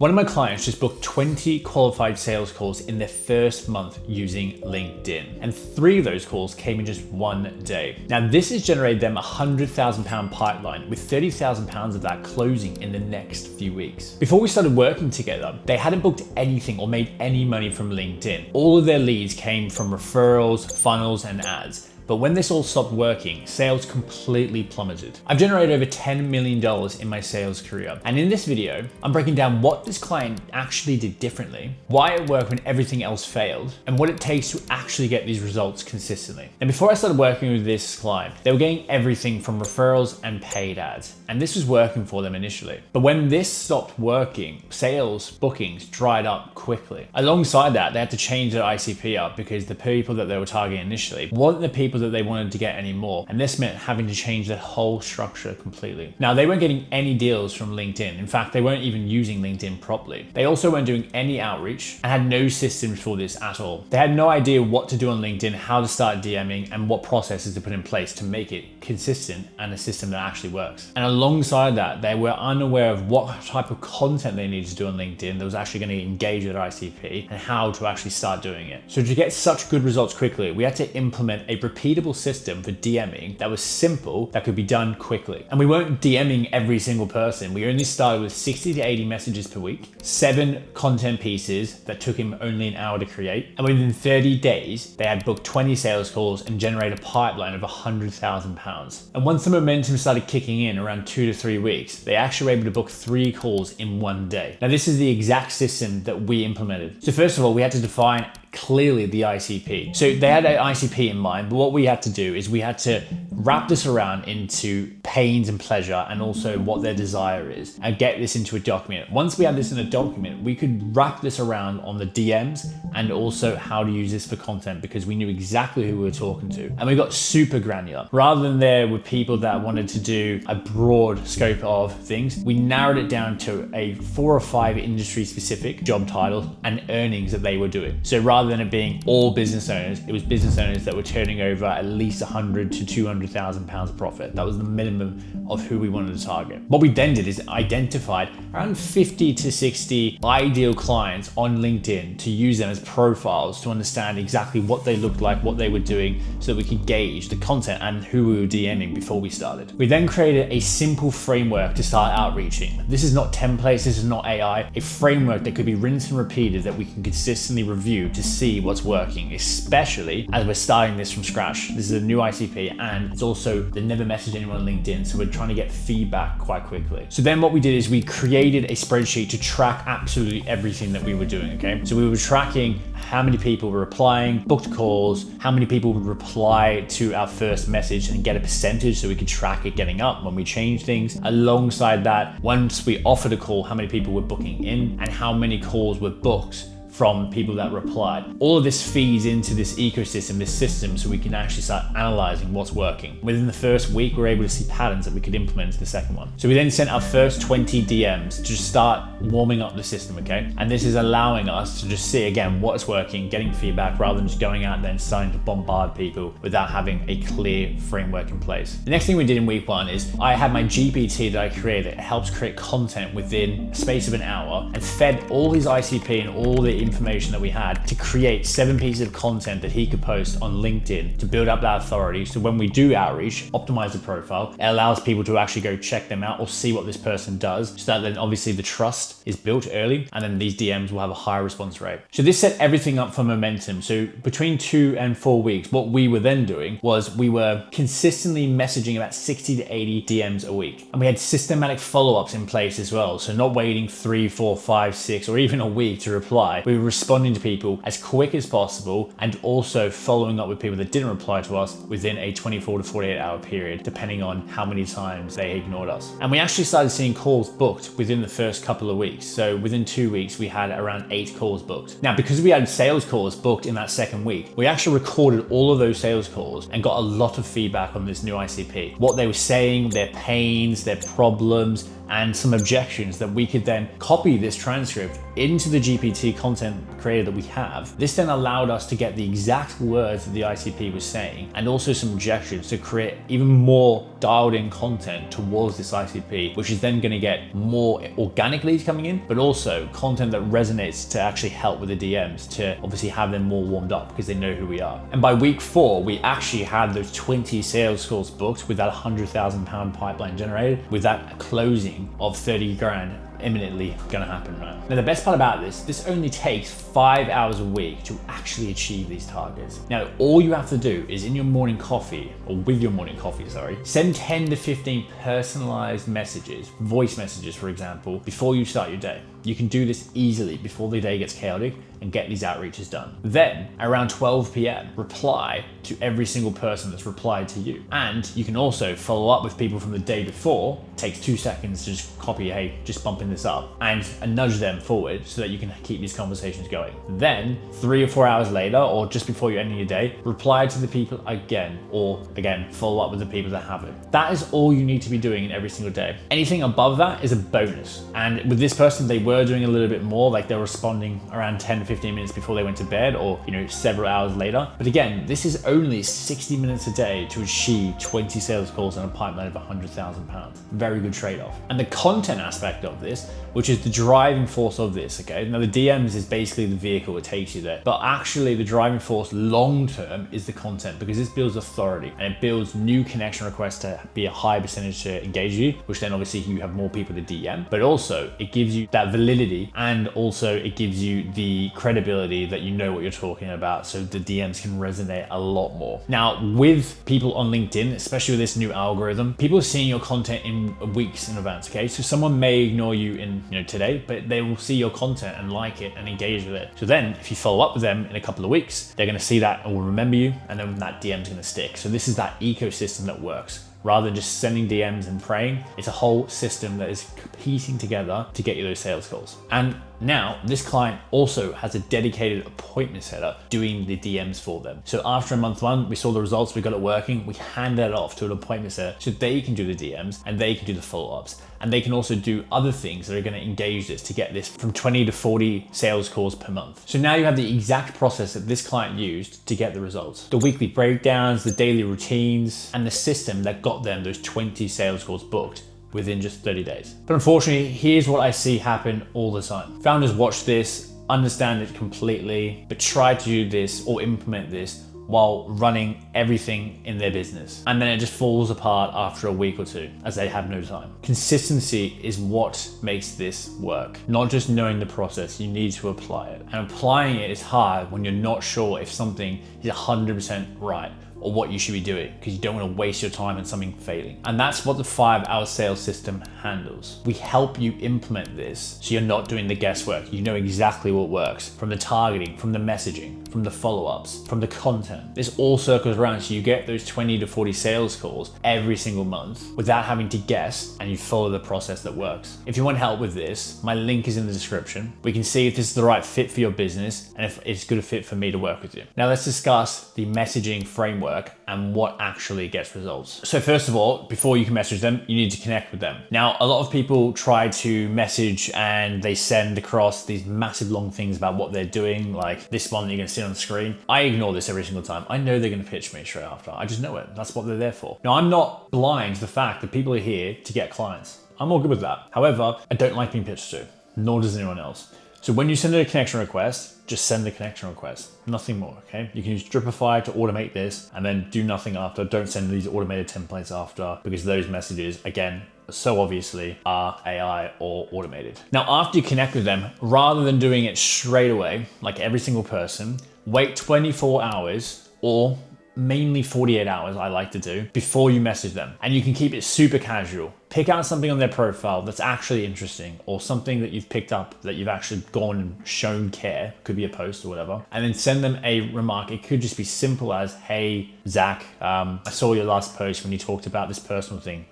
One of my clients just booked 20 qualified sales calls in their first month using LinkedIn, and 3 of those calls came in just one day. Now, this has generated them a £100,000 pipeline, with £30,000 of that closing in the next few weeks. Before we started working together, they hadn't booked anything or made any money from LinkedIn. All of their leads came from referrals, funnels, and ads. But when this all stopped working, sales completely plummeted. I've generated over $10 million in my sales career. And in this video, I'm breaking down what this client actually did differently, why it worked when everything else failed, and what it takes to actually get these results consistently. And before I started working with this client, they were getting everything from referrals and paid ads. And this was working for them initially. But when this stopped working, sales bookings dried up quickly. Alongside that, they had to change their ICP up because the people that they were targeting initially weren't the people that they wanted to get anymore. And this meant having to change their whole structure completely. Now, they weren't getting any deals from LinkedIn. In fact, they weren't even using LinkedIn properly. They also weren't doing any outreach and had no systems for this at all. They had no idea what to do on LinkedIn, how to start DMing, and what processes to put in place to make it consistent and a system that actually works. And alongside that, they were unaware of what type of content they needed to do on LinkedIn that was actually going to engage with their ICP and how to actually start doing it. So to get such good results quickly, we had to implement a repeatable system for DMing that was simple, that could be done quickly. And we weren't DMing every single person. We only started with 60 to 80 messages per week, 7 content pieces that took him only an hour to create. And within 30 days, they had booked 20 sales calls and generated a pipeline of £100,000. And once the momentum started kicking in around 2 to 3 weeks, they actually were able to book 3 calls in one day. Now, this is the exact system that we implemented. So first of all, we had to define clearly the ICP. So they had an ICP in mind, but what we had to do is we had to wrap this around into pains and pleasure and also what their desire is and get this into a document. Once we had this in a document, we could wrap this around on the DMs and also how to use this for content because we knew exactly who we were talking to. And we got super granular. Rather than there were people that wanted to do a broad scope of things, we narrowed it down to a 4 or 5 industry specific job titles and earnings that they were doing. So rather than it being all business owners, it was business owners that were turning over at least $100,000 to £200,000 profit. That was the minimum of who we wanted to target. What we then did is identified around 50 to 60 ideal clients on LinkedIn to use them as profiles to understand exactly what they looked like, what they were doing, so that we could gauge the content and who we were DMing before we started. We then created a simple framework to start outreaching. This is not templates, this is not AI, a framework that could be rinsed and repeated that we can consistently review to see what's working, especially as we're starting this from scratch. This is a new ICP and it's also they never messaged anyone on LinkedIn, so we're trying to get feedback quite quickly. So then what we did is we created a spreadsheet to track absolutely everything that we were doing, okay? So we were tracking how many people were replying, booked calls, how many people would reply to our first message and get a percentage so we could track it getting up when we change things. Alongside that, once we offered a call, how many people were booking in and how many calls were booked from people that replied. All of this feeds into this ecosystem, this system, so we can actually start analyzing what's working. Within the first week, we're able to see patterns that we could implement into the second one. So we then sent our first 20 DMs to just start warming up the system, okay? And this is allowing us to just see again what's working, getting feedback rather than just going out there and starting to bombard people without having a clear framework in place. The next thing we did in week 1 is I had my GPT that I created. It helps create content within a space of an hour and fed all his ICP and all the information that we had to create 7 pieces of content that he could post on LinkedIn to build up that authority. So when we do outreach, optimize the profile, it allows people to actually go check them out or see what this person does, so that then obviously the trust is built early and then these DMs will have a higher response rate. So this set everything up for momentum. So between 2 and 4 weeks, what we were then doing was we were consistently messaging about 60 to 80 DMs a week. And we had systematic follow-ups in place as well. So not waiting 3, 4, 5, 6, or even a week to reply. We were responding to people as quick as possible and also following up with people that didn't reply to us within a 24 to 48 hour period, depending on how many times they ignored us. And we actually started seeing calls booked within the first couple of weeks. So within 2 weeks, we had around 8 calls booked. Now, because we had sales calls booked in that second week, we actually recorded all of those sales calls and got a lot of feedback on this new ICP. What they were saying, their pains, their problems, and some objections that we could then copy this transcript into the GPT content creator that we have. This then allowed us to get the exact words that the ICP was saying and also some objections to create even more dialed in content towards this ICP, which is then going to get more organic leads coming in, but also content that resonates to actually help with the DMs to obviously have them more warmed up because they know who we are. And by week 4, we actually had those 20 sales calls booked with that £100,000 pipeline generated, with that closing of 30 grand imminently gonna happen, right? Now, the best part about this only takes 5 hours a week to actually achieve these targets. Now, all you have to do is in your morning coffee, or with your morning coffee, send 10 to 15 personalized messages, voice messages, for example, before you start your day. You can do this easily before the day gets chaotic and get these outreaches done. Then around 12 p.m, reply to every single person that's replied to you. And you can also follow up with people from the day before. It takes 2 seconds to just copy, hey, just bumping this up, and nudge them forward so that you can keep these conversations going. Then 3 or 4 hours later, or just before you end your day, reply to the people again, or again, follow up with the people that haven't. That is all you need to be doing in every single day. Anything above that is a bonus. And with this person, they were doing a little bit more, like they're responding around 10 to 15 minutes before they went to bed, or several hours later. But again, this is only 60 minutes a day to achieve 20 sales calls and a pipeline of £100,000. Very good trade-off. And the content aspect of this, which is the driving force of this, okay? Now the DMs is basically the vehicle that takes you there, but actually the driving force long-term is the content, because this builds authority and it builds new connection requests to be a high percentage to engage you, which then obviously you have more people to DM, but also it gives you that validity, and also it gives you the credibility that you know what you're talking about, so the DMs can resonate a lot more. Now with people on LinkedIn, especially with this new algorithm, people are seeing your content in weeks in advance, okay? So someone may ignore you in today, but they will see your content and like it and engage with it. So then if you follow up with them in a couple of weeks, they're going to see that and will remember you, and then that DM is going to stick. So this is that ecosystem that works. Rather than just sending DMs and praying, it's a whole system that is piecing together to get you those sales calls. And now this client also has a dedicated appointment setter doing the DMs for them. So after a month one, we saw the results, we got it working, we hand that off to an appointment setter so they can do the DMs and they can do the follow-ups. And they can also do other things that are going to engage this to get this from 20 to 40 sales calls per month. So now you have the exact process that this client used to get the results. The weekly breakdowns, the daily routines, and the system that got them those 20 sales calls booked within just 30 days. But unfortunately, here's what I see happen all the time. Founders watch this, understand it completely, but try to do this or implement this while running everything in their business. And then it just falls apart after a week or two as they have no time. Consistency is what makes this work. Not just knowing the process, you need to apply it. And applying it is hard when you're not sure if something is 100% right or what you should be doing, because you don't want to waste your time on something failing. And that's what the 5-hour sales system handles. We help you implement this so you're not doing the guesswork. You know exactly what works, from the targeting, from the messaging, from the follow-ups, from the content. This all circles around so you get those 20 to 40 sales calls every single month without having to guess, and you follow the process that works. If you want help with this, my link is in the description. We can see if this is the right fit for your business and if it's a good fit for me to work with you. Now let's discuss the messaging framework and what actually gets results. So first of all, before you can message them, you need to connect with them. Now, a lot of people try to message and they send across these massive long things about what they're doing, like this one that you're gonna see on the screen. I ignore this every single time. I know they're gonna pitch me straight after. I just know it. That's what they're there for. Now, I'm not blind to the fact that people are here to get clients. I'm all good with that. However, I don't like being pitched to, nor does anyone else. So when you send a connection request, just send the connection request, nothing more, okay? You can use Dripify to automate this and then do nothing after. Don't send these automated templates after, because those messages, again, so obviously are AI or automated. Now, after you connect with them, rather than doing it straight away, like every single person, wait 24 hours or mainly 48 hours, I like to do, before you message them. And you can keep it super casual. Pick out something on their profile that's actually interesting, or something that you've picked up that you've actually gone and shown care, could be a post or whatever, and then send them a remark. It could just be simple as, hey, Zach, I saw your last post when you talked about this personal thing.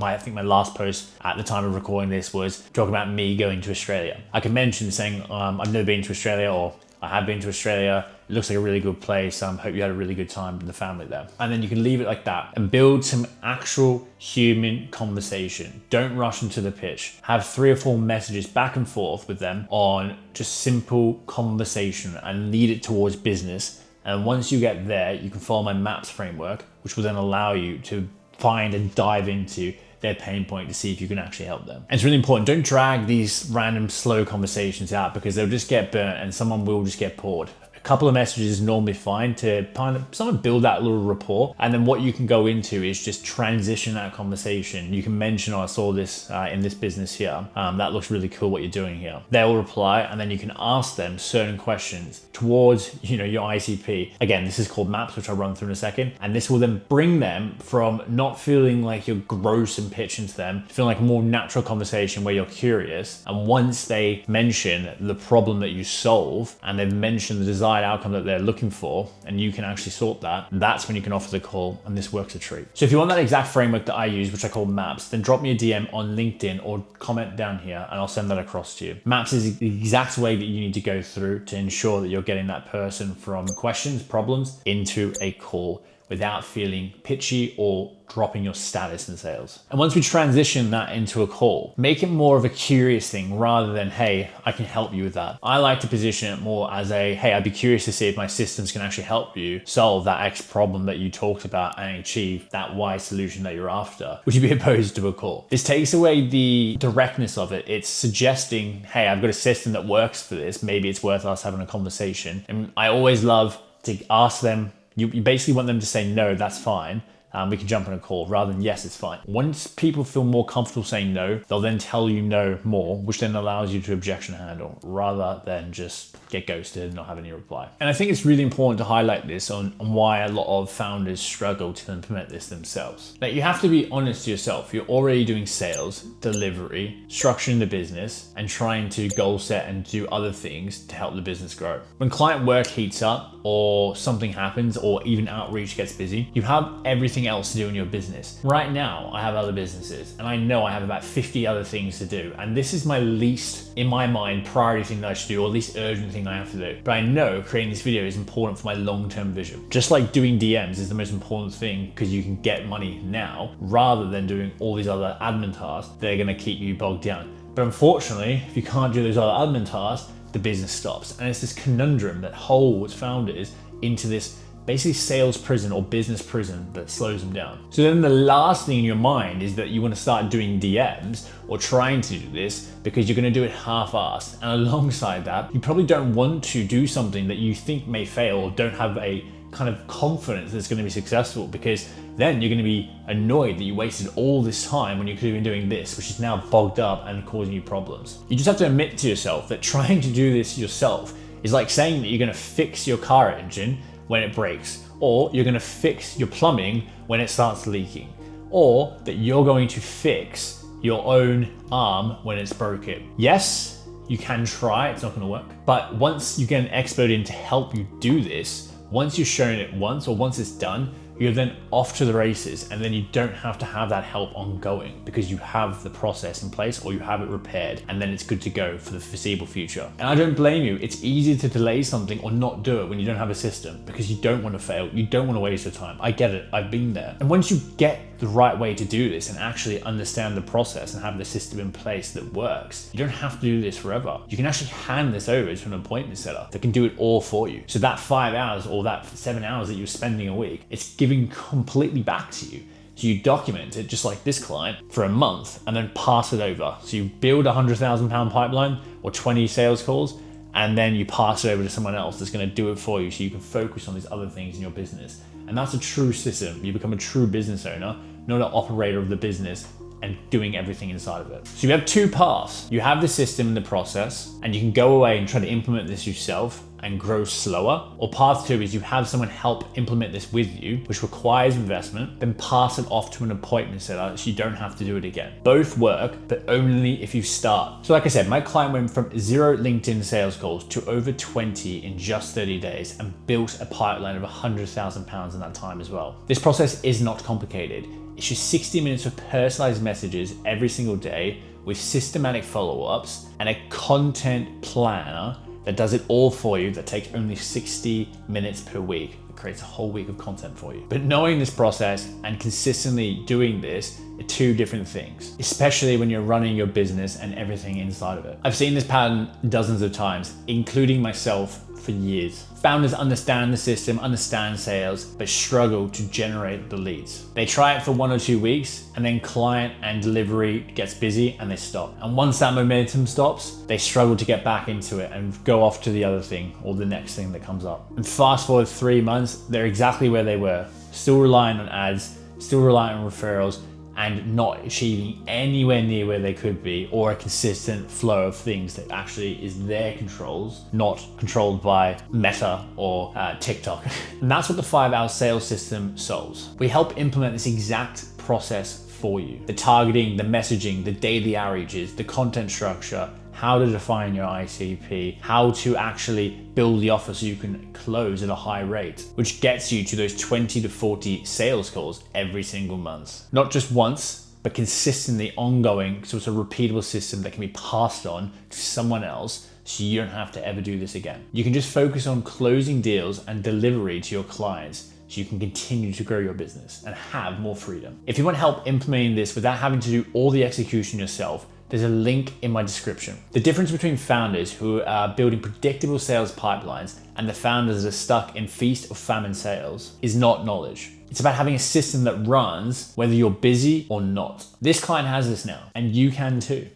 I think my last post at the time of recording this was talking about me going to Australia. I could mention saying, I've never been to Australia, or I have been to Australia. It looks like a really good place. Hope you had a really good time with the family there. And then you can leave it like that and build some actual human conversation. Don't rush into the pitch. Have 3 or 4 messages back and forth with them on just simple conversation and lead it towards business. And once you get there, you can follow my MAPS framework, which will then allow you to find and dive into their pain point to see if you can actually help them. And it's really important. Don't drag these random slow conversations out because they'll just get burnt and someone will just get bored. A couple of messages is normally fine to kind of someone build that little rapport. And then what you can go into is just transition that conversation. You can mention, oh, I saw this in this business here. That looks really cool what you're doing here. They'll reply and then you can ask them certain questions towards, your ICP. Again, this is called MAPS, which I'll run through in a second. And this will then bring them from not feeling like you're gross and pitching to them, feeling like a more natural conversation where you're curious. And once they mention the problem that you solve and they've mentioned the desired outcome that they're looking for, and you can actually sort that, that's when you can offer the call, and this works a treat. So if you want that exact framework that I use, which I call MAPS, then drop me a DM on LinkedIn or comment down here and I'll send that across to you. MAPS is the exact way that you need to go through to ensure that you're getting that person from questions, problems into a call without feeling pitchy or dropping your status in sales. And once we transition that into a call, make it more of a curious thing rather than, hey, I can help you with that. I like to position it more as a, hey, I'd be curious to see if my systems can actually help you solve that X problem that you talked about and achieve that Y solution that you're after, which would be opposed to a call. This takes away the directness of it. It's suggesting, hey, I've got a system that works for this. Maybe it's worth us having a conversation. And I always love to ask them, you basically want them to say, no, that's fine. We can jump on a call rather than yes, it's fine. Once people feel more comfortable saying no, they'll then tell you no more, which then allows you to objection handle rather than just get ghosted and not have any reply. And I think it's really important to highlight this on why a lot of founders struggle to implement this themselves. Like, you have to be honest to yourself. You're already doing sales, delivery, structuring the business, and trying to goal set and do other things to help the business grow. When client work heats up or something happens or even outreach gets busy, you have everything else to do in your business. Right now, I have other businesses and I know I have about 50 other things to do. And this is my least, in my mind, priority thing that I should do, or least urgent thing I have to do. But I know creating this video is important for my long-term vision. Just like doing DMs is the most important thing because you can get money now rather than doing all these other admin tasks that are gonna keep you bogged down. But unfortunately, if you can't do those other admin tasks, the business stops. And it's this conundrum that holds founders into this basically sales prison or business prison that slows them down. So then the last thing in your mind is that you want to start doing DMs or trying to do this because you're going to do it half-assed. And alongside that, you probably don't want to do something that you think may fail or don't have a kind of confidence that it's going to be successful, because then you're going to be annoyed that you wasted all this time when you could have been doing this, which is now bogged up and causing you problems. You just have to admit to yourself that trying to do this yourself is like saying that you're going to fix your car engine when it breaks, or you're going to fix your plumbing when it starts leaking, or that you're going to fix your own arm when it's broken. Yes, you can try, it's not going to work. But once you get an expert in to help you do this, once you've shown it once or once it's done, you're then off to the races, and then you don't have to have that help ongoing because you have the process in place or you have it repaired, and then it's good to go for the foreseeable future. And I don't blame you. It's easy to delay something or not do it when you don't have a system because you don't want to fail. You don't want to waste your time. I get it. I've been there. And once you get the right way to do this and actually understand the process and have the system in place that works, you don't have to do this forever. You can actually hand this over to an appointment setter that can do it all for you. So that 5 hours or that 7 hours that you're spending a week, it's giving completely back to you. So you document it just like this client for a month and then pass it over. So you build a £100,000 pipeline or 20 sales calls, and then you pass it over to someone else that's going to do it for you so you can focus on these other things in your business. And that's a true system. You become a true business owner, not an operator of the business and doing everything inside of it. So you have two paths. You have the system and the process, and you can go away and try to implement this yourself and grow slower. Or path two is you have someone help implement this with you, which requires investment, then pass it off to an appointment setter so you don't have to do it again. Both work, but only if you start. So like I said, my client went from 0 LinkedIn sales calls to over 20 in just 30 days and built a pipeline of £100,000 in that time as well. This process is not complicated. It's just 60 minutes of personalized messages every single day with systematic follow-ups and a content planner that does it all for you, that takes only 60 minutes per week. It creates a whole week of content for you. But knowing this process and consistently doing this are two different things, especially when you're running your business and everything inside of it. I've seen this pattern dozens of times, including myself for years. Founders understand the system, understand sales, but struggle to generate the leads. They try it for 1 or 2 weeks, and then client and delivery gets busy and they stop. And once that momentum stops, they struggle to get back into it and go off to the other thing or the next thing that comes up. And fast forward 3 months, they're exactly where they were, still relying on ads, still relying on referrals, and not achieving anywhere near where they could be, or a consistent flow of things that actually is their controls, not controlled by Meta or TikTok. And that's what the 5-hour sales system solves. We help implement this exact process for you. The targeting, the messaging, the daily outreaches, the content structure, how to define your ICP, how to actually build the offer so you can close at a high rate, which gets you to those 20 to 40 sales calls every single month. Not just once, but consistently ongoing, so it's a repeatable system that can be passed on to someone else so you don't have to ever do this again. You can just focus on closing deals and delivery to your clients so you can continue to grow your business and have more freedom. If you want help implementing this without having to do all the execution yourself, there's a link in my description. The difference between founders who are building predictable sales pipelines and the founders that are stuck in feast or famine sales is not knowledge. It's about having a system that runs whether you're busy or not. This client has this now, and you can too.